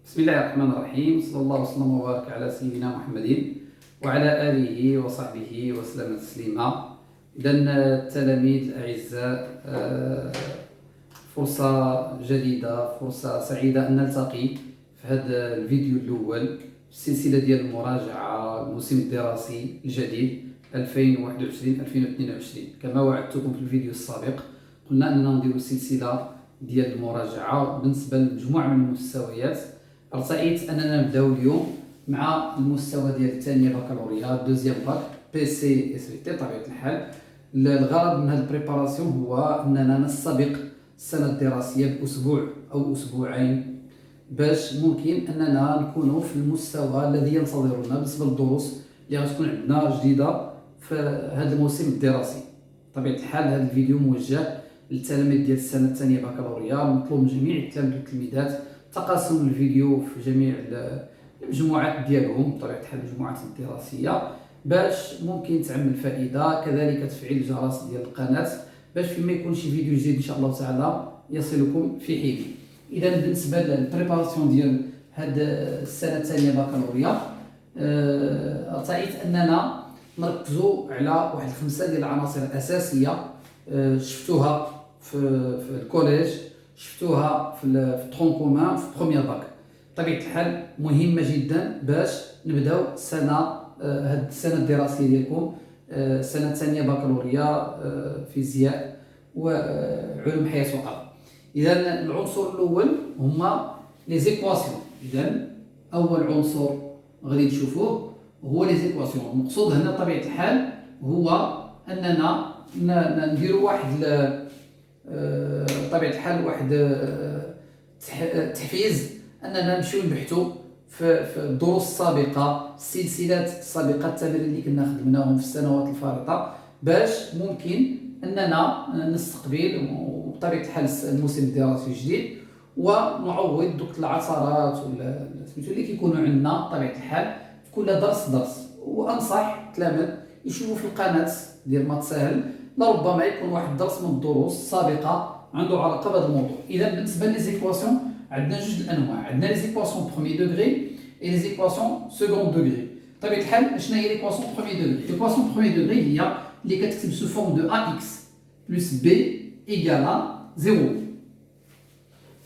بسم الله الرحمن الرحيم، صلى الله وسلم وبارك على سيدنا محمد وعلى آله وصحبه وسلم تسليما. إذا التلاميذ الأعزاء، فرصة جديدة، فرصة سعيدة أن نلتقي في هذا الفيديو الأول في السلسلة ديال المراجعة الموسم الدراسي الجديد 2021-2022. كما وعدتكم في الفيديو السابق، قلنا أننا نديروا سلسلة ديال المراجعة بالنسبة لمجموعة من المستويات. ارتأيت أننا نبداو اليوم مع المستوى ديال الثانية بكالوريا دوزيام باك بي سي اس في تي. طبيعة الحال الغرض من هذه البريباراسيون هو أننا نستبق السنة الدراسية بأسبوع أو أسبوعين، باش ممكن أننا نكونوا في المستوى الذي ينتظرنا بالنسبة للدروس اللي غتكون عندنا جديدة في هذا الموسم الدراسي. بطبيعة الحال هذا الفيديو موجه للتلاميذ ديال السنة الثانية بكالوريا. مطلوب من جميع التلاميذ والتلميذات تقاسم الفيديو في جميع المجموعات ديالهم، بطبيعة الحال المجموعات الدراسية، باش ممكن تعمل فائدة. كذلك تفعيل الجرس ديال القناة باش فيما يكون شي فيديو جديد إن شاء الله تعالى يصلكم في حينه. إذا بالنسبة للبريباراسيون ديال هاد السنة الثانية بكالوريا، ارتأيت أننا نركزوا على واحد 5 ديال العناصر الأساسية شفتوها في الكوليج، شفتوها في الترون كومان في بروميير باك. بطبيعة الحال مهمة جدا باش نبداو هاد السنة الدراسية ديالكم، السنة الثانية بكالوريا فيزياء وعلوم حياة وأرض. إذا العنصر الأول هما لي زيكواسيون. إذا أول عنصر غادي نشوفوه هو لي زيكواسيون. المقصود هنا بطبيعة الحال هو أننا نديروا واحد بطبيعة الحال واحد تحفيز، أننا نمشيو نبحثوا في الدروس السابقة، السلسلات السابقة، التمارين اللي كنا خدمناهم في السنوات الفارطة، باش ممكن أننا نستقبل بطبيعة الحال الموسم الدراسي الجديد ونعوض دوك العثرات ولا اللي كيكونوا عندنا بطبيعة الحال في كل درس. وأنصح التلاميذ يشوفوا في القناة ديال ما تسهل، لربما يكون واحد درس من الدروس السابقة عنده علاقة بهذا الموضوع. إذا بالنسبة للزيكواسيون عندنا جوج الأنواع، عندنا لي زيكواسيون بروميي دوغري et les équations second degré. بطبيعة الحال شنو هي ليكواسيون بروميي دوغري؟ ليكواسيون بروميي دوغري هي اللي كتكتب سو فورم دو ax بلس b إيكالا 0.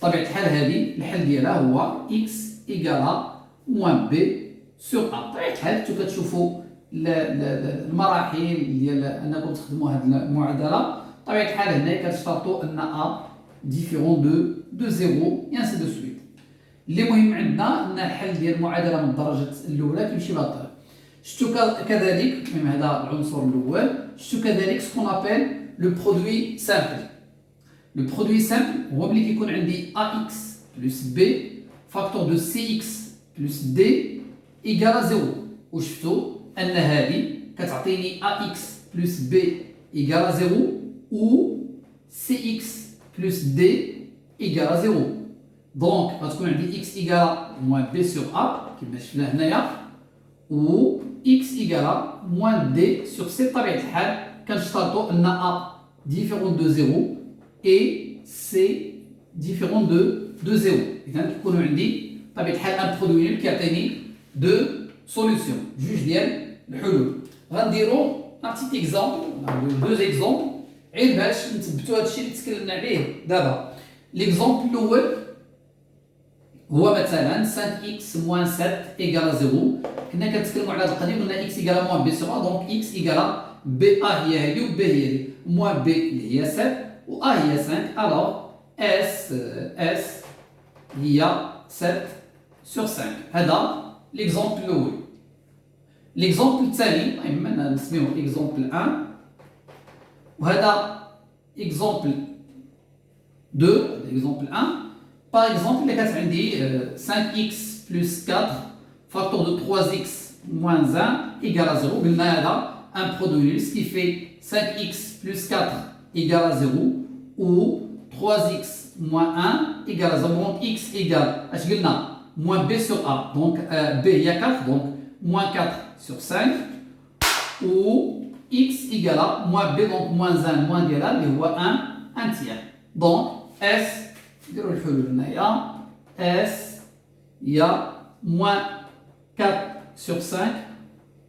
بطبيعة الحال هذه الحل ديالها هو x إيكالا موان b سور a. بطبيعة الحال نتوما كتشوفوا المراحل ديال انكم تخدموا هذه المعادله. بطبيعه الحال هنا كتشترطوا ان ا ديفيرون دو 0 اي انسي دو سويت. اللي مهم عندنا ان الحل ديال المعادله من الدرجه الاولى كيمشي بهذا الطريقه. شفتوا كذلك من هذا العنصر الاول، شفتوا كذلك سكون ابل لو برودوي سامبل. لو برودوي سامبل هو ملي كيكون عندي ax بلس b فاكتور دو cx بلس d إيكالا 0. وشفتوا أن هذه كتعطيني ax بلس b إيكالا 0 و cx بلس d إيكالا 0. دونك غتكون عندي x إيكالا موان b سور a كما شفنا هنايا، و x إيكالا موان d سور c. بطبيعة الحال كنشترطوا أن a ديفيرون دو 0 et c ديفيرون دو 0. إذا كيكونوا عندي بطبيعة الحال ان برودوي كيعطيني دو سوليسيون، جوج ديال الحلول. غنديرو ان بتيت اكزامبل، دو زيكزامبل، غير باش نثبتوا هادشي اللي تكلمنا عليه دابا. ليكزامبل الاول هو مثلا 5x موان 7 إيكالا 0. كنا كنتكلموا على هذا القضيه، قلنا x إيكالا موان b سور a، دونك x إيكالا b a هي هذه و b هي هذه، موان b اللي هي 7 و a هي 5. الوغ s هي 7 سور 5. هذا ليكزامبل الاول. ليكزامبل الثاني اما نسميوه اكزامبل 1، وهذا اكزامبل 2. اكزامبل 1 باغ اكزامبل اللي كانت عندي 5x بلس 4 فاكتور دو 3x موان 1 إيكالا 0. قلنا هذا ان برودوي سكي في 5x بلس 4 إيكالا 0 و 3x موان 1 إيكالا 0. دونك x إيكال اش قلنا موان b sur a, donc b هي 4, donc moins 4 sur 5, ou x égale à moins b, donc moins 1 moins ديالها اللي هو 1 tiers. Donc s نديرو الحلول هنايا، s il y a moins 4 sur 5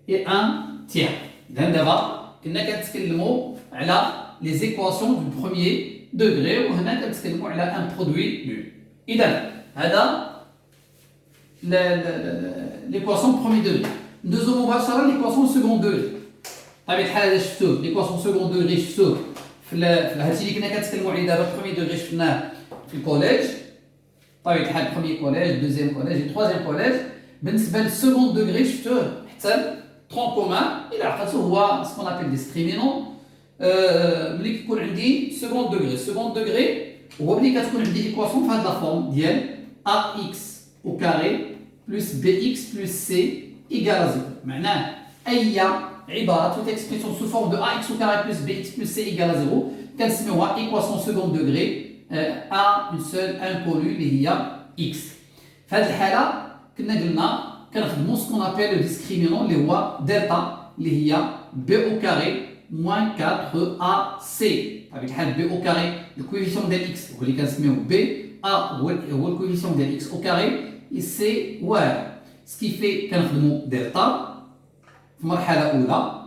et 1 tiers. إذا دابا كنا كنتكلموا على les équations du premier degré وهنا كنتكلموا على un produit nul. إذا هذا l'équation premier degré. ندوزو مباشرة l'équation second degré. بطبيعة الحال هذا شفتوه l'équation second degré شفتوه في هادشي اللي كنا كنتكلموا عليه دابا premier degré شفناه في الكوليج. بطبيعة الحال premier collège, deuxième collège, troisième collège. بالنسبة للسكوند دوغري شفتوه حتى ترون كومان إلا عقلتو هو سكون ابل ديسكريمينون. ملي كيكون عندي سكوند دوغري هو ملي كتكون عندي ايكواسيون في هاد لا فورم ديال ax au carré plus bx plus c égale à 0. معناه أي عبارة toute expression sous forme de ax au carré plus bx plus c égale à 0 كنسميوها ايكواسيون سكوند دوغري à une seule inconnue اللي هي x. في هاد الحالة كنا قلنا كنخدمو سكون ابل لو ديسكريمينون اللي هو دلتا اللي هي b au carré moins 4ac. بطبيعة الحال b au carré الكويفيسيون ديال x هو اللي كنسميوه b a هو الكويفيسيون ديال x au carré et c واحد سكيفي كنخدمو دلتا في مرحلة أولى.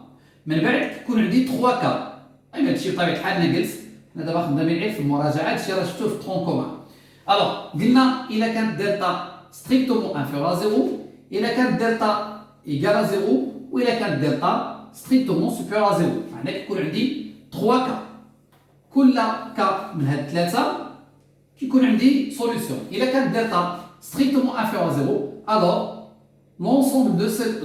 من بعد كيكون عندي 3 كا. أي هادشي بطبيعة الحال أنا جلست حنا دابا خدامين في المراجعة هادشي راه شفتوه في ترون كومان. ألوغ قلنا إلا كانت دلتا strictement inférieur à 0 إلا كانت دلتا égal à 0 وإلا كانت دلتا strictement supérieur à 0. معناه كيكون عندي 3 كا. كل كا من هاد الثلاثة كيكون عندي سوليسيون. إلا كانت دلتا strictement inférieur à 0 alors l'ensemble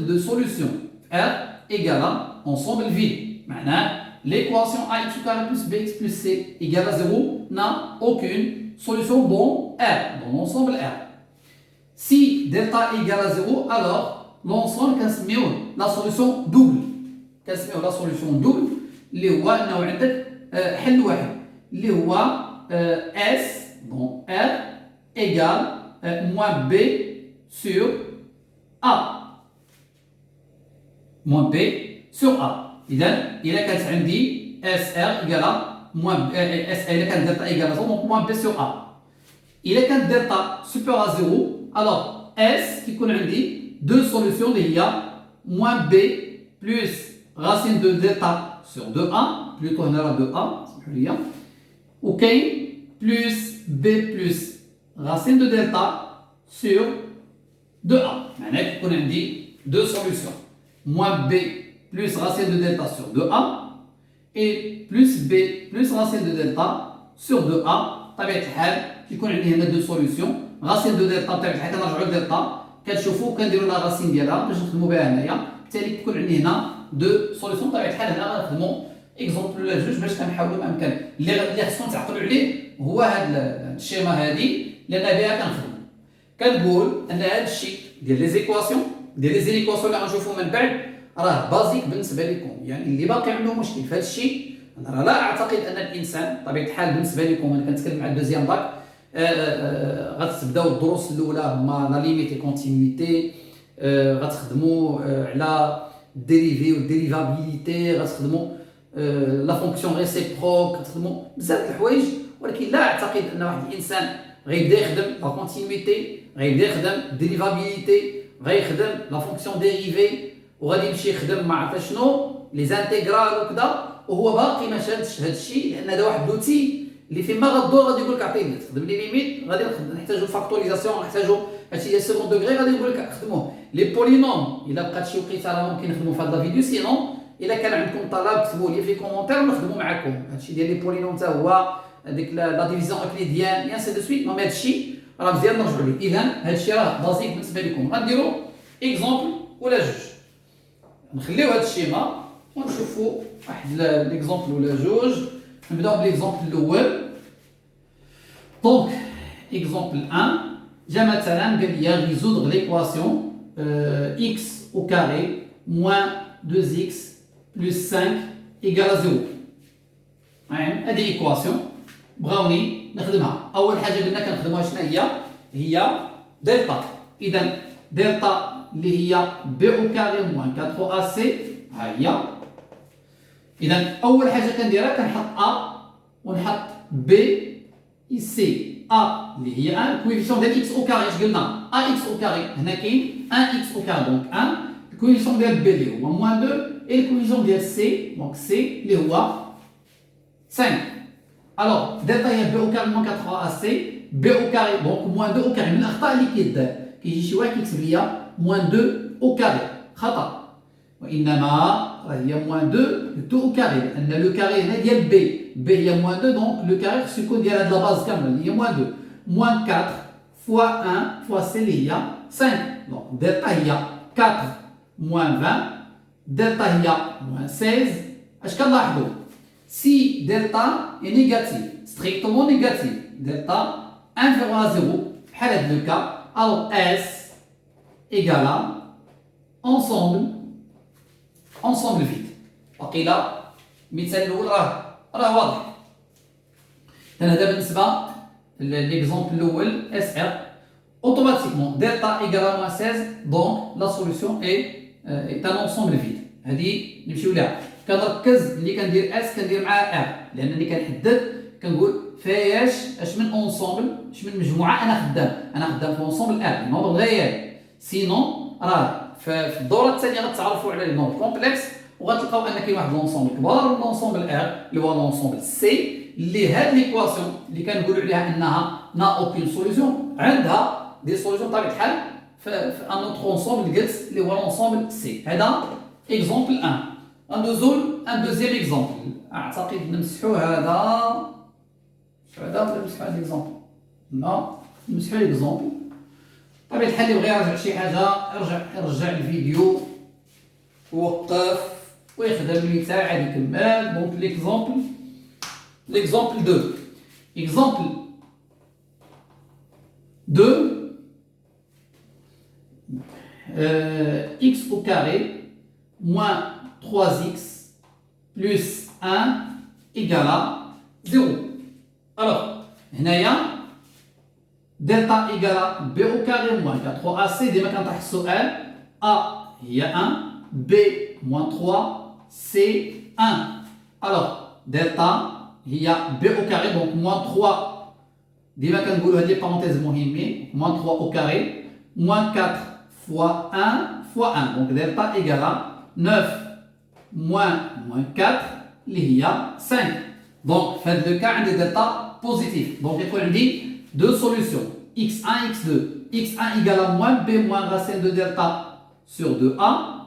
de solutions R égale à ensemble vide. معناه l'équation ax au carré plus bx plus c égale à 0 n'a aucune solution dans R, dans l'ensemble R. Si delta égale à 0, alors l'ensemble كنسميوه la solution double. كنسميوه la solution double اللي هو أنه عندك حل واحد اللي هو S dans R égale moins B sur A. moins B sur A. إذا كانت عندي SR égale à moins إذا كانت delta égale à 0 donc moins B sur A. إذا كانت delta supérieure à 0 alors S qui يكون عندي deux solutions اللي هي moins B plus racine de delta sur 2A plutôt هنا راه 2A سمحوا لي وكاين plus B plus racine de delta sur 2A. معناه كيكون عندي deux solutions moins B plus racine de delta sur 2A et plus B plus racine de delta sur 2A. بطبيعة الحال كيكون عندي هنا deux solutions racine de delta بطبيعة الحال كنرجعوا لدلتا كتشوفوا كنديروا لا راسين ديالها باش نخدموا بها هنايا. بالتالي كيكون عندي هنا دو سوليسيون. بطبيعة الحال هنا غنخدموا اكزومبل ولا جوج باش كنحاولوا ما امكن. اللي خصنا تعقلوا عليه هو هاد الشيما هادي لان بها كنخدموا. كنقول ان هاد الشيء ديال لي زيكواسيون اللي غنشوفوا من بعد راه بازيك بالنسبه لكم. يعني اللي باقي عنده مشكل في هاد الشيء انا لا اعتقد ان الانسان بطبيعه الحال بالنسبه لكم انا كنتكلم على الدوزيام باك غتبداو الدروس الاولى هما لا ليميت اي كونتينيتي غتخدموا على ديريفي والديريفابيليتي غتخدموا لا فونكسيون ريسيبروك غتخدموا بزاف د الحوايج. ولكن لا اعتقد ان واحد الانسان غيبدا يخدم لا كونتينيتي غيبدا يخدم ديريفابيليتي غيخدم لا فونكسيون ديريفي وغادي يمشي يخدم ما عرفت شنو لي زانتيغرال وكذا وهو باقي ما شادش هذا الشيء لان هذا واحد لوتي اللي فيما غدور غادي يقول لك عطيني تخدم لي ليميت غادي نحتاجو فاكتوريزاسيون نحتاجو هادشي ديال سكوند دوغري غادي نقول لك خدموه لي بولينوم الا بقات شي وقيته راه ممكن نخدمو في هاد لا فيديو سينون الا كان عندكم طلب كتبوا لي في كومونتير ونخدموا معكم. هادشي ديال لي بولينوم حتى هو هذيك لا ديفيزيون اكليديان يان سي دو سويت المهم هادشي راه مزيان نرجعوا ليه. اذا هادشي راه بازيك بالنسبه لكم. غنديروا اكزومبل ولا جوج نخليو هاد الشيما ونشوفوا واحد ليكزومبل ولا جوج. نبداو بالاكزومبل الاول. دونك اكزومبل 1 جا مثلا قال لي ريزودغ ليكواسيون x au carré moins 2x plus 5 égale à 0. هذه ايكواسيون بغاوني نخدمها. اول حاجه قلنا كنخدموها شنو هي دلتا. اذا دلتا اللي هي b au carré moins 4ac ها هي. اذا اول حاجه كنديرها كنحط a ونحط b ici a اللي هي 1 الكويفيسيون ديال x او كاري اش قلنا ax او كاري هنا كاين 1x او كاري دونك 1 الكويفيسيون ديال b اللي هو موان 2 et الكويفيسيون ديال c دونك c اللي هو 5 alors دلتا هي b او كاري موان 4 a c b او كاري دونك موان 2 او كاري من الاخطاء اللي كيدار كيجي شي واحد كيكتب ليا موان 2 او كاري خطا وانما هي موان 2 او كاري لان لو كاري هنا ديال b B هي moins 2 donc le carré خصو يكون ديال هاد لا باز كامله اللي هي moins 2 moins 4 fois 1 fois c اللي هي 5 donc delta هي 4 moins 20 delta هي moins 16 اش كنلاحظوا si delta est négatif strictement négatif delta inférieur à 0 بحال هاد لو كا alors s égale à ensemble vide وقيلا المثال الاول راه واضح هذا بالنسبه ليكزومبل الاول اس ار اوتوماتيكمون دلتا ايكال موان 16 دونك لا سوليسيون اي ان انسومبل فيد هذه نمشيو لها كنركز ملي كندير اس كندير معاها ار لانني كنحدد كنقول فاياش اش من انسومبل اش من مجموعه انا خدام في انسومبل ار نومبر غير سينون راه في الدوره الثانيه غتعرفوا على لي نومبر كومبلكس وغتلقاو ان كاين واحد لونسومبل كبار من لونسومبل ار اللي هو لونسومبل سي اللي هاد ليكواسيون اللي كنقولوا عليها انها نا اوكين سوليسيون عندها دي سوليسيون بطبيعه الحال في ان اوتر انسومبل قلت اللي هو لونسومبل سي هذا اكزومبل 1 ندوزو ان دوزيام اكزومبل اعتقد نمسحوا هذا ولا نمسحوا هذا الاكزومبل لا نمسحوا الاكزومبل بطبيعه الحال اللي بغى يرجع شي حاجه يرجع الفيديو وقف ويخدم المثال عاد يكمل دونك l'exemple 2 exemple 2 x au carré moins 3x plus 1 égale à 0 alors هنايا دلتا égale à b au carré moins 4ac ديما كنطرح السؤال a هي 1 b moins 3 c 1 alors delta هي b au carré donc moins 3 ديما كنقولوا هذه بارونتيز مهمين moins 3 au carré moins 4 fois 1 fois 1 donc delta égale à 9 moins 4 اللي هي 5 donc في هذا الكا عندي delta positif donc يكون عندي deux solutions x1 x2 x1 égale à moins b moins racine de delta sur 2a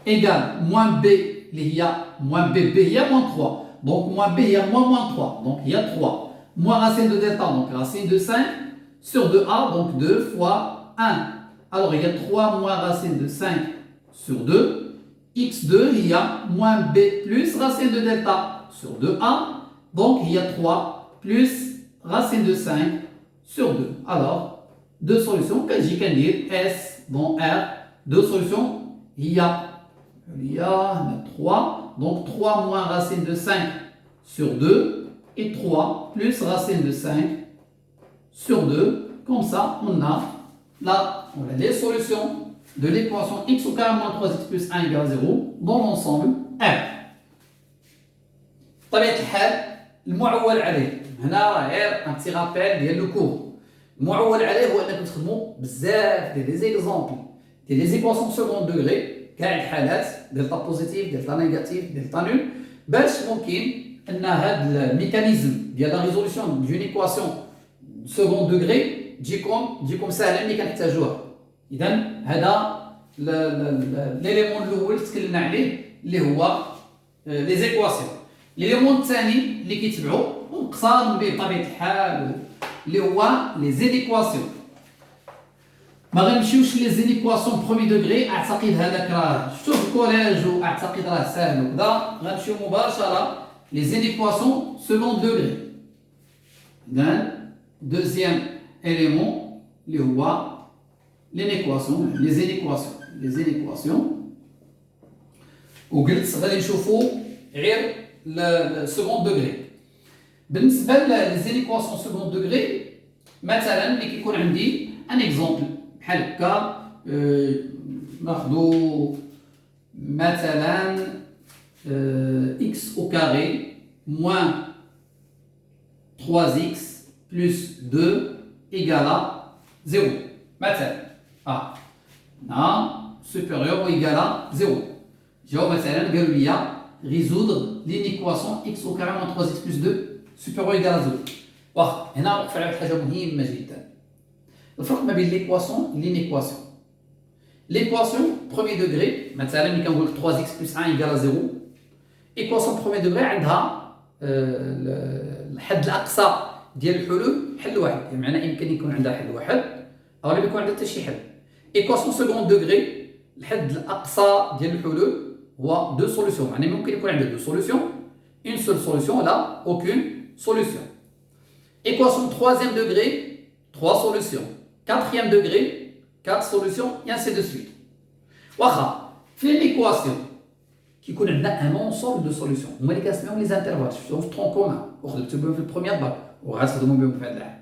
égale moins b اللي هي moins b هي moins 3 donc moins b il y a moins 3 donc il y a 3 moins racine de delta donc racine de 5 sur 2a donc 2 fois 1 alors il y a 3 moins racine de 5 sur 2 x2 il y a moins b plus racine de delta sur 2a donc il y a 3 plus racine de 5 sur 2 alors deux solutions que j'y can dire s dans r deux solutions il y a 3 donc 3 moins racine de 5 sur 2 et 3 plus racine de 5 sur 2 comme ça on a les solutions de l'équation x au carré moins 3x plus 1 égale 0 dans l'ensemble R بطبيعة الحال المعول عليه هنا راه غير ان بتي رابيل ديال لو كور المعول عليه هو انكم تخدموا بزاف ديال لي زيكزامبل ديال لي زيكواسيون سكوند دوغري كاع الحالات دلتا بوزيتيف دلتا نيجاتيف دلتا نول باش ممكن ان هذا الميكانيزم ديال لا ريزوليسيون دون ايكواسيون سكوند دوغري تجيكم سهله ملي كنحتاجوها اذا هذا ليليمون الاول تكلمنا عليه اللي هو لي زيكواسيون ليليمون الثاني اللي كيتبعوا ونقصان به بطبيعه الحال اللي هو لي زيكواسيون ما غنمشيوش لي زينيكواسيون برومي دوغري اعتقد هذاك راه شفتو في الكوليج واعتقد راه ساهل وكذا غنمشيو مباشره لي زينيكواسيون سكوند دوغري اذا دوزيام اليمون اللي هو لينيكواسيون لي زينيكواسيون وقلت غادي نشوفوا غير السكوند دوغري بالنسبه للزينيكواسيون سكوند دوغري مثلا ملي كيكون عندي ان اكزومبل بحال هكا ناخذ مثلا x au carré moins 3x plus 2 égale à 0. Maintenant, supérieur ou égal à 0. جاو مثلا قالوا لي résoudre l'inéquation x au carré moins 3x plus 2 supérieur ou égal à 0. واخا هنا نوقف على حاجه مهمه جدا. الفرق ما بين l'équation et l'inéquation. L'équation premier degré مثلا ملي كنقول 3x plus 1 égale à 0. équation premier degré عندها الحد الاقصى ديال الحلول حل واحد، يعني معناه يمكن يكون عندها حل واحد او لا يكون عندها حتى شي حل. équation second degré الحد الاقصى ديال الحلول هو deux solutions، يعني ممكن يكون عندك deux solutions، une seule solution ولا aucune solution. équation troisième degré trois solutions، quatrième degré quatre solutions et ainsi de suite. واخا في l'équation كيكون عندنا ان انسومبل دو سوليسيون هما اللي كنسميوهم لي زانترفال، شفتوهم في الترون كومان وخدمتو بهم في البروميير باك وغتخدموا بهم في هذا العام.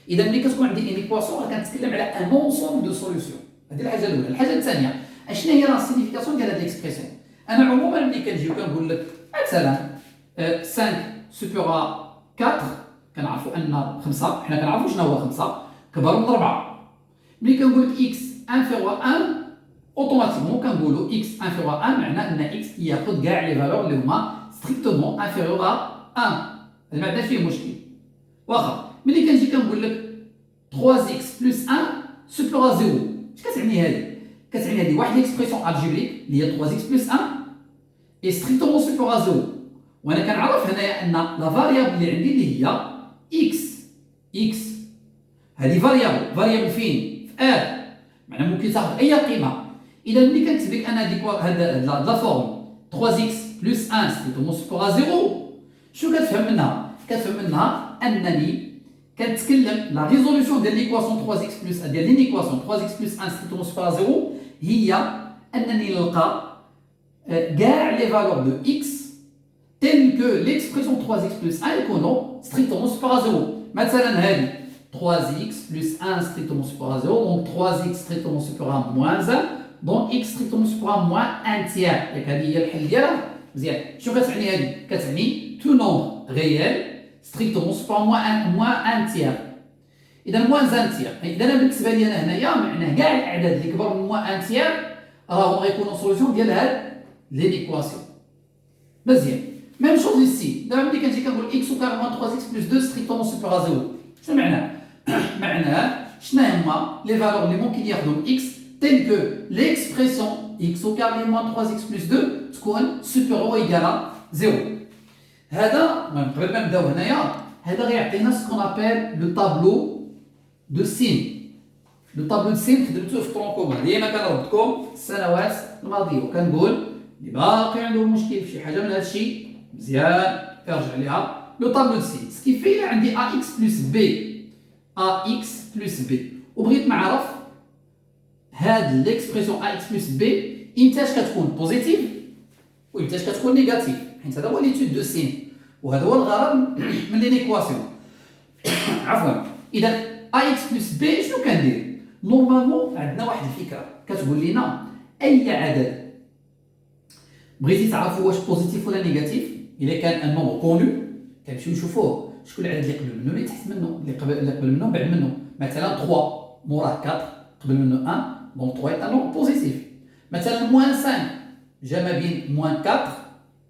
اذا ملي كتكون عندي ان ايكواسيون راه كنتكلم على ان انسومبل دو سوليسيون. هذه الحاجه الاولى. الحاجه الثانيه اشنا هي راه السينيفيكاسيون ديال هاد ليكسبريسيون. انا عموما ملي كنجي وكنقول لك مثلا 5 سوبيغ 4 كنعرفوا ان 5 حنا كنعرفوا شنو هو 5 كبر من 4. ملي كنقول لك اكس انفيريور 1 اوتوماتيكمون كنقولوا x انفيريور 1 معناه ان x ياخذ كاع لي فالور اللي هما ستريكتومون انفيريور 1. هذا ما عندناش فيه مشكل. واخا ملي كنجي كنقول لك 3x بلس 1 سوبيغ 0 اش كتعني هذه؟ كتعني هذه واحد ليكسبريسيون الجبريك اللي هي 3x بلس 1 اي ستريكتومون سوبيغ 0. وانا كنعرف هنايا ان لا فاريابل اللي عندي اللي هي x هذه فاريابل فين؟ في r، معناه ممكن تاخذ اي قيمه. إذا ملي كنكتب لك أنا هذا لا فورم 3x بلس 1 ستريكتومون سوبيغ 0 شنو كتفهم منها؟ كتفهم منها أنني كنتكلم لا ريزوليسيون ديال ليكواسيون 3x بلس ديال لينيكواسيون 3x بلس 1 ستريكتومون سوبيغ 0 هي أنني نلقى كاع لي فالور دو x تيل كو ليكسبريسيون 3x بلس 1 يكونوا ستريكتومون سوبيغ 0. مثلا هذه 3x بلس 1 ستريكتومون سوبيغ 0 دونك 3x ستريكتومون سوبيغ موان 1 دونك x ستريكتومون سوبيغ موان 1 تيير. ياك هذه هي الحل ديالها. مزيان شنو كتعني هذه؟ كتعني تو نومبر ريال ستريكتومون سوبيغ موان 1 تيير. اذا موان 1 تيير اذا انا بالنسبه لي انا هنايا معناه كاع الاعداد اللي كبر من موان 1 تيير راهم غيكونوا سوليسيون ديال هاد لينيكواسيون. مزيان ميم شوز ici دابا ملي كنجي كنقول x au carré moins 3x plus 2 ستريكتومون سوبيغ 0 شنو معناه؟ معناه شنو هما لي فالور اللي ممكن ياخذهم x tel que l'expression x au carré moins 3x plus 2 تكون supérieure ou égale à 0. هذا قبل ما نبداو هنايا هذا غيعطينا سكون ابل لو طابلو دو سين. لو طابلو دو سين خدمتوه في الترون كومان ديما كنردكم السنوات الماضيه وكنقول اللي باقي عنده مشكل في شي حاجه من هذا الشيء مزيان ارجع ليها. لو طابلو دو سين سكي في عندي ax بلس b ax بلس b وبغيت نعرف هاد ليكسبريسيون ax بلس b امتاش كتكون بوزيتيف وامتاش كتكون نيجاتيف، حيت هذا هو ليتود دو سين وهذا هو الغرض من لينيكواسيون. عفوا اذا ax بلس b شنو كندير؟ نورمالمون عندنا واحد الفكره كتقول لنا اي عدد بغيتي تعرفوا واش بوزيتيف ولا نيجاتيف الا كان ان نومبر كونو كنمشيو نشوفوه شكون العدد اللي قبل منه اللي تحت منه اللي قبل منه بعد منه. مثلا 3 موراه 4 قبل منه 1 دونك 3 est un nombre positif. مثلا موان 5 جا ما بين موان 4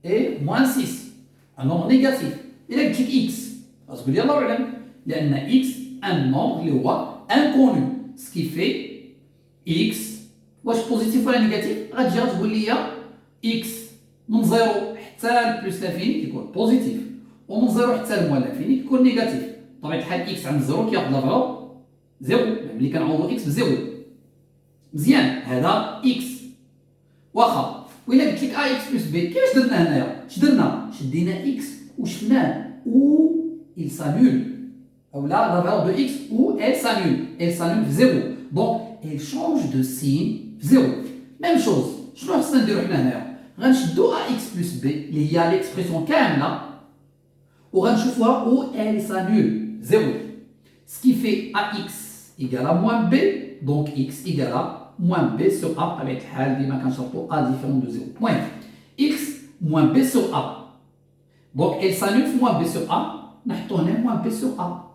et موان 6 un nombre négatif. إلا قلت لك x غتقول لي الله أعلم لأن x un nombre اللي هو inconnu ce qui fait x واش بوزيتيف ولا نيجاتيف. غتجي غتقول لي x من 0 حتى بلس لافيني كيكون بوزيتيف ومن 0 حتى الموان لافيني كيكون نيجاتيف. بطبيعة الحال x عند 0 كياخذ لا فالور 0 ملي كنعوضو x بزيرو. مزيان هذا x. واخا وإلا قلت لك ax بلس b كيفاش درنا هنايا؟ اش درنا؟ شدينا x وشفناه ou il s'annule ou là la valeur de x ou elle s'annule في 0 donc elle change de signe في 0. même chose شنو خصنا نديرو حنا هنايا؟ غنشدو ax بلس b اللي هي ليكسبريسيون كامله وغنشوفوها ou elle s'annule 0 ce qui fait ax égale à moins b donc x égale à moins b sur a بطبيعة الحال ديما كنشرطو a différent de 0. المهم x moins b sur a donc elle s'annule في moins b sur a نحطو هنا moins b sur a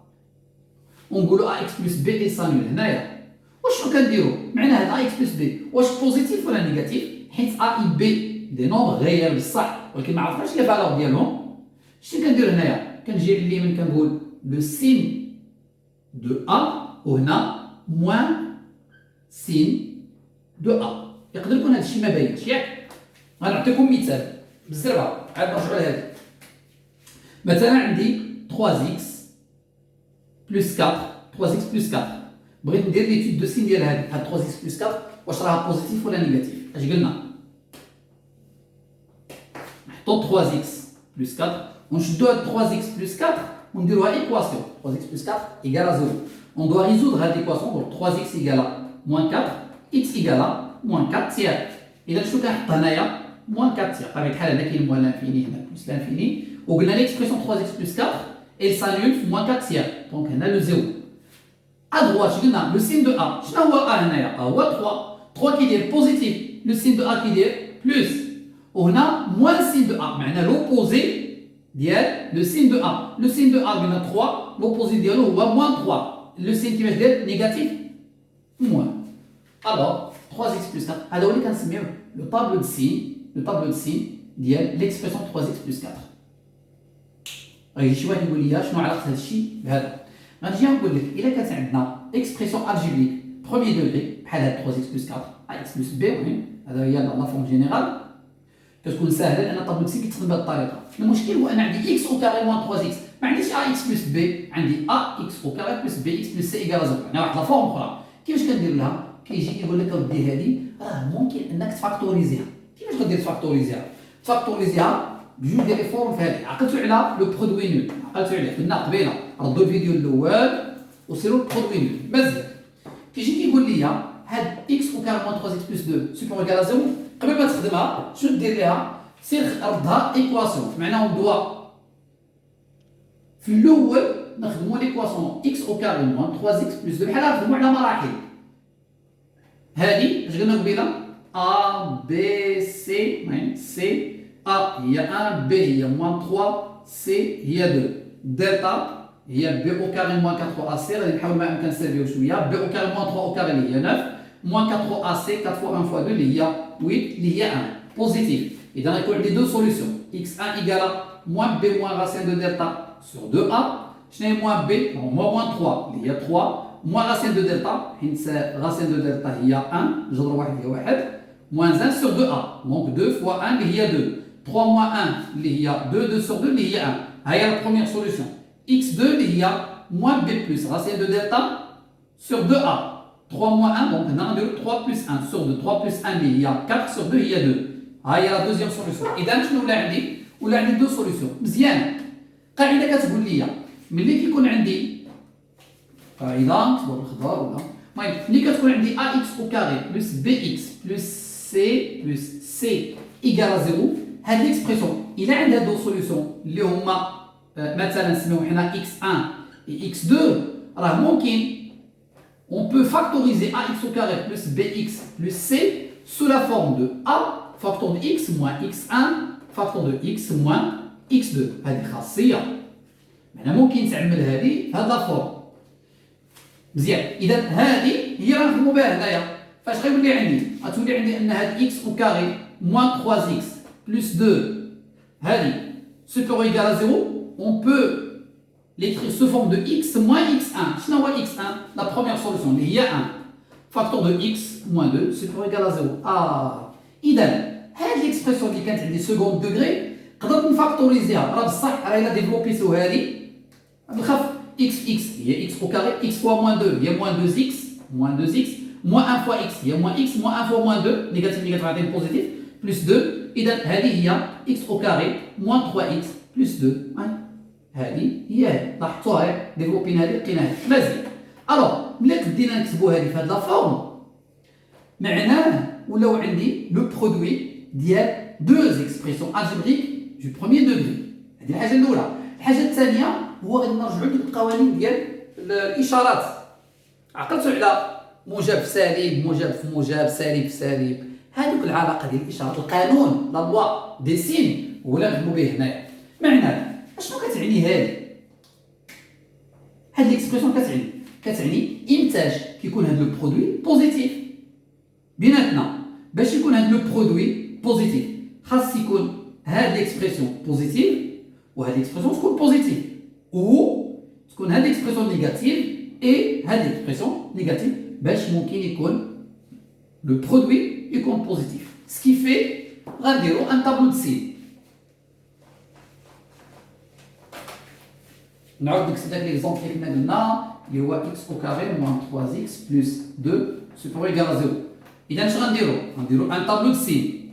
ونقولوا ا اكس بلس بي اي سانول هنايا. وشنو كنديروا؟ معنى هاد ا اكس بلس بي واش بوزيتيف ولا نيجاتيف؟ حيت ا اي بي دي نومبر غير بصح ولكن ما عرفناش لي فالور ديالهم. شنو كندير هنايا؟ كنجي لليمين كنقول لو سين دو ا وهنا موان سين دو ا. يقدر يكون هذا الشيء ما باينش ياك. غنعطيكم مثال بالزربه عاد نرجعوا لهذا. مثلا عندي 3x بلس 4 3x بلس 4 بغيت ندير ليتود دو سين ديال هاد 3x بلس 4 واش راها بوزيتيف ولا نيجاتيف. اش قلنا؟ نحطو 3x بلس 4 ونشدو هاد 3x بلس 4 ونديروها ايكواسيون 3x بلس 4 ايكال 0. On doit résoudre هاد ليكواسيون. donc 3x égale moins 4 x égale moins 4 tiers. اذا شنو كنحط هنايا؟ moins 4 tiers. بطبيعة الحال هنا كاين موان لانفيني هنا بلس لانفيني وقلنا ليكسبريسيون 3x بلس 4 elle s'annule في moins 4 tiers. donc هنا لو 0. à droite قلنا le signe de a شنو هو a هنايا؟ a هو 3 كيدير بوزيتيف le signe de a كيدير بلس وهنا moins le signe de a معنى l'opposé ديال le signe de a. le signe de a قلنا 3 l'opposé ديالو هو moins 3. le signe كيفاش داير؟ نيجاتيف moins. alors 3x plus 4 هذا هو اللي كنسميوه لو طابلو دو سين لو طابلو دو سين ديال ليكسبريسيون 3x plus 4. غيجي شي واحد يقول لي شنو علاقه هذا الشيء بهذا؟ غنجي نقول لك الا كانت عندنا اكسبريسيون الجبريك بروميي دوغري بحال هاد 3x plus 4 x plus b المهم هذا هي لا فورم جينيرال كتكون ساهله لان طابلو دو سين كيتخدم بهذه الطريقه. المشكل هو انا عندي x او كاري موان 3x ما عنديش a x plus b عندي a x او كاري plus b x plus c ايكال 0 يعني واحد لا فورم اخرى. كيفاش كندير لها؟ كيجي يقول لك اودي هذه راه ممكن انك تفاكتوريزيها. كيفاش غدير تفاكتوريزيها؟ تفاكتوريزيها بجوج ديال لي فورم في هذه. عقلتوا على لو برودوي نول عقلتوا عليه قلنا قبيله ردوا الفيديو الاول وسيروا البرودوي نول مزيان. كيجي كيقول لي هاد x او كاري موان 3x بلس 2 سوبر ايكال 0 قبل ما تخدمها شنو دير ليها؟ سير ردها ايكواسيون. معناها دوا في الاول نخدموا ليكواسيون x او كاري موان 3x بلس 2 بحال نخدموا على مراحل. هذه اش قلنا قبيله؟ A B C C A هي 1 B هي moins 3 C هي 2 دلتا هي B au carré moins 4 AC غادي نحاول ما امكن نسيرفيو شويه B au carré moins 3 au carré اللي هي 9 moins 4 AC 4 fois 1 fois 2 اللي هي 8 اللي هي 1 بوزيتيف. اذا غيكون عندي دو سوليسيون x1 égale moins B moins racine de delta sur 2A. شنو هي moins B؟ moins 3 اللي هي 3 moins racine de delta حيت racine de delta هي 1 جذر واحد هي 1 moins 1 sur 2a donc 2 fois 1 اللي هي 2 3 moins 1 اللي هي 2 2 sur 2 اللي هي 1. ها هي la première solution. x2 اللي هي moins b plus racine de delta sur 2a 3 moins 1 donc هنا غنديرو 3 plus 1 sur 2 3 plus 1 اللي هي 4 sur 2 هي 2. ها هي la deuxième solution. اذا شنو ولا عندي؟ ولا عندي دو سوليسيون. مزيان قاعده كتقول لي ملي كيكون عندي قاعده نكتبوا بالخضر ولا المهم ملي كتكون عندي ax au carré plus bx plus c plus c égale 0 هاد ليكسبريسيون الا عندها دو سوليسيون اللي هما مثلا نسميوهم حنا x1 و x2 راه ممكن on peut factoriser ax au carré plus bx plus c sous la forme de a facteur de x moins x1 facteur de x moins x2. هذه خاصيه معناها ممكن تعمل هذه في هاد لا فورم. مزيان اذا هذه هي راه نخدموا بها هنايا. فاش غيولي عندي غتولي عندي ان هاد x au carré moins 3x plus 2 هذه supérieur égal à 0 on peut l'écrire sous forme de x moins x1. شنو هو x1؟ la première solution اللي هي 1 facteur de x moins 2 supérieur égal à 0. اذا هاد ليكسبريسيون اللي كانت عندي سكوند دوغري قدرت نفاكتوريزيها راه بصح راه الا ديفلوبيتو هذه بالخف x x هي x au carré x fois moins 2 هي moins 2x moins 2x moins 1 fois x هي moins x moins 1 fois moins 2 négatif négatif غادي بوزيتيف plus 2. اذا هذه هي x au carré moins 3x plus 2 هذه هي لاحظتوها ديفلوبينا هذه لقيناها مزيان. الوغ ملي بدينا نكتبوا هذه في هذه لا فورم معناه ولاو عندي لو برودوي ديال دو اكسبريسيون الجبريك دو بروميي دوغري. هذه الحاجه الاولى. الحاجه الثانيه هو غادي نرجعوا للقوانين ديال الاشارات. عقلتوا على موجب سالب موجب في موجب سالب في سالب هذوك العلاقه ديال الاشارات القانون لا لوا دي سين ولا نخدموا به هنايا. معناه اشنو كتعني هذه؟ هاد ليكسبريسيون كتعني كتعني انتاج، كيكون هذا لو برودوي بوزيتيف. بيناتنا باش يكون هذا لو برودوي بوزيتيف خاص يكون هاد ليكسبرسيون بوزيتيف وهاد ليكسبرسيون تكون بوزيتيف، و تكون هاد ليكسبرسيون نيجاتيف اي هاد ليكسبرسيون نيجاتيف باش ممكن يكون لو برودوي يكون بوزيتيف. سكي في غنديرو ان طابلو دو سين. نعاود نكتب داك ليكزومبل اللي كنا قلنا اللي هو اكس او كاري موان 3 اكس بلس 2 سوبر ايكال ا 0. اذا اش غنديرو ان طابلو دو سين،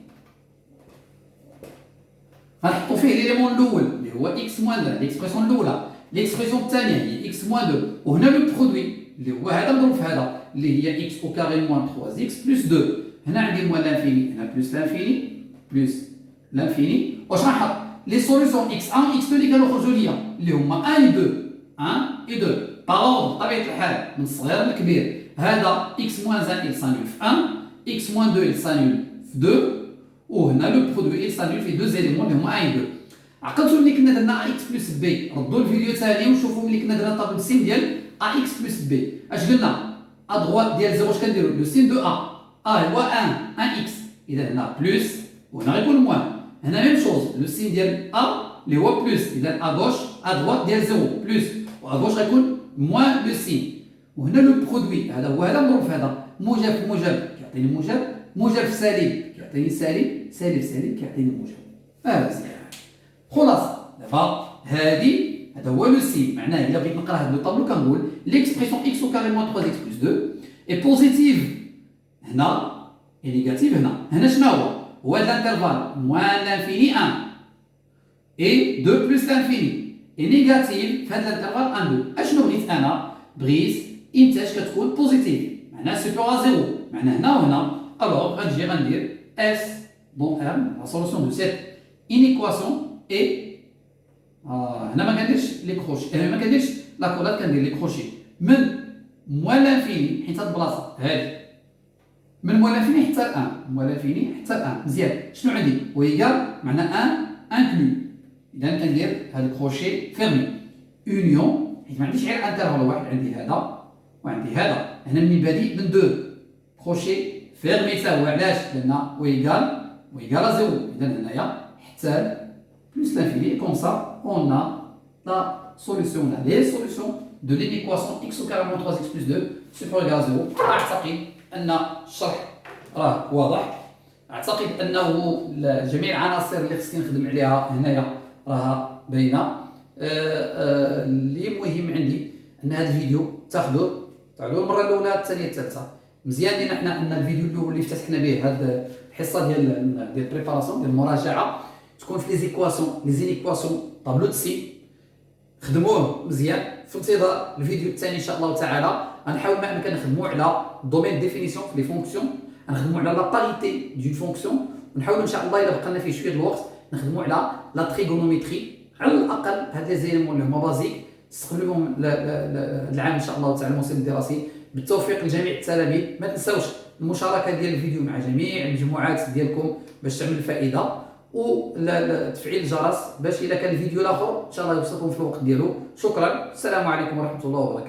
غنحطو فيه ليليمون الاول اللي هو اكس موان 2 ليكسبرسيون الاولى، ليكسبرسيون الثانيه هي اكس موان 2، وهنا لو برودوي اللي هو هذا مضروب في هذا اللي هي اكس او كاري موان 3 اكس بلس 2. هنا عندي موان لانفيني، هنا بلس لانفيني بلس لانفيني. واش غنحط؟ لي سوليسيون اكس 1 اكس 2 اللي كانوا خرجوا ليا اللي هما 1 و 2 1 و 2 باغ بطبيعه الحال من الصغير للكبير. هذا اكس موان 1 il s'annule في 1، اكس موان 2 il s'annule في 2، وهنا لو برودوي il s'annule في 2 زيليمون اللي هما 1 و 2. عقلتوا ملي كنا درنا ا اكس بلس بي؟ ردوا الفيديو ثاني وشوفوا ملي كنا درنا طابل السين ديال ا اكس بلس بي. اش قلنا؟ ا دغوات ديال 0 اش كنديروا؟ لو سين دو ا هو 1 اكس، اذا هنا بلس وهنا غيكون موان. هنا ميم شوز لو سين ديال ا اللي هو بلس، اذا ا غوش ا دغوات ديال 0 بلس، و ا غوش غيكون موان لو سين. وهنا لو برودوي هذا هو هذا مضروب في هذا، موجب في موجب كيعطيني موجب، موجب في سالب كيعطيني سالب، سالب في سالب كيعطيني موجب. مزيان. خلاص دابا هذا هو لو سين. معناه الا بغيت نقرا هذا لو طابلو كنقول ليكسبرسيون اكس او كاري موان 3 اكس بلس 2 اي بوزيتيف هنا اي نيجاتيف هنا شنو هو الانترفال موان لانفيني 1 اي 2 بلس لانفيني اي نيجاتيف في هذا الانترفال 1 2. اشنو بغيت انا؟ بغيت انتاج كتكون بوزيتيف، معناها سوبيغ ا 0، معناها هنا وهنا. الوغ غنجي غندير اس دون ام لا سوليسيون دو سيت انيكواسيون اي هنا ما كنديرش لي كروشي، ما كنديرش لا كولات، كندير لي كروشي من موان لانفيني حيت هاد البلاصه هادي من موان لانفيني حتى 1 موان لانفيني حتى 1. مزيان. شنو عندي؟ ويكال معناها 1 انكلو. اذا كندير هاد الكروشي فيرمي اونيون حيت ما عنديش غير انترفال واحد، عندي هذا وعندي هذا. هنا مني بادي من 2 كروشي فيرمي تا هو علاش؟ لان ويكال ا 0. اذا هنايا حتى plus l'infini, comme ça on a la solution, on a les solutions de l'inéquation x au carré moins 3x plus 2 supérieur égal à 0. أعتقد أن الشرح راه واضح، أعتقد أنه جميع العناصر اللي خصني نخدم عليها هنايا راها باينة. اللي مهم عندي أن هذا الفيديو تاخذوه تعالوا المرة الأولى الثانية الثالثة. مزيان لينا حنا أن الفيديو الأول اللي فتحنا به هذه الحصة ديال البريباراسيون ديال المراجعة تكون في لي زيكواسيون لي زينيكواسيون طابلو دو سي. خدموه مزيان. في انتظار الفيديو الثاني ان شاء الله تعالى غنحاول ما امكن نخدموا على دومين ديفينيسيون في لي فونكسيون، غنخدموا على لا باريتي دون فونكسيون، ونحاولوا ان شاء الله الا بقى لنا فيه شويه الوقت نخدموا على لا تريغونوميتري. على الاقل هاد لي زيليمون اللي هما بازيك تستقبلوهم العام ان شاء الله تعالى الموسم الدراسي. بالتوفيق لجميع التلاميذ. ما تنساوش المشاركه ديال الفيديو مع جميع المجموعات ديالكم باش تعمل فائده، وتفعيل الجرس باش الا كان الفيديو الاخر ان شاء الله يوصلكم في الوقت ديالو. شكرا، السلام عليكم ورحمه الله وبركاته.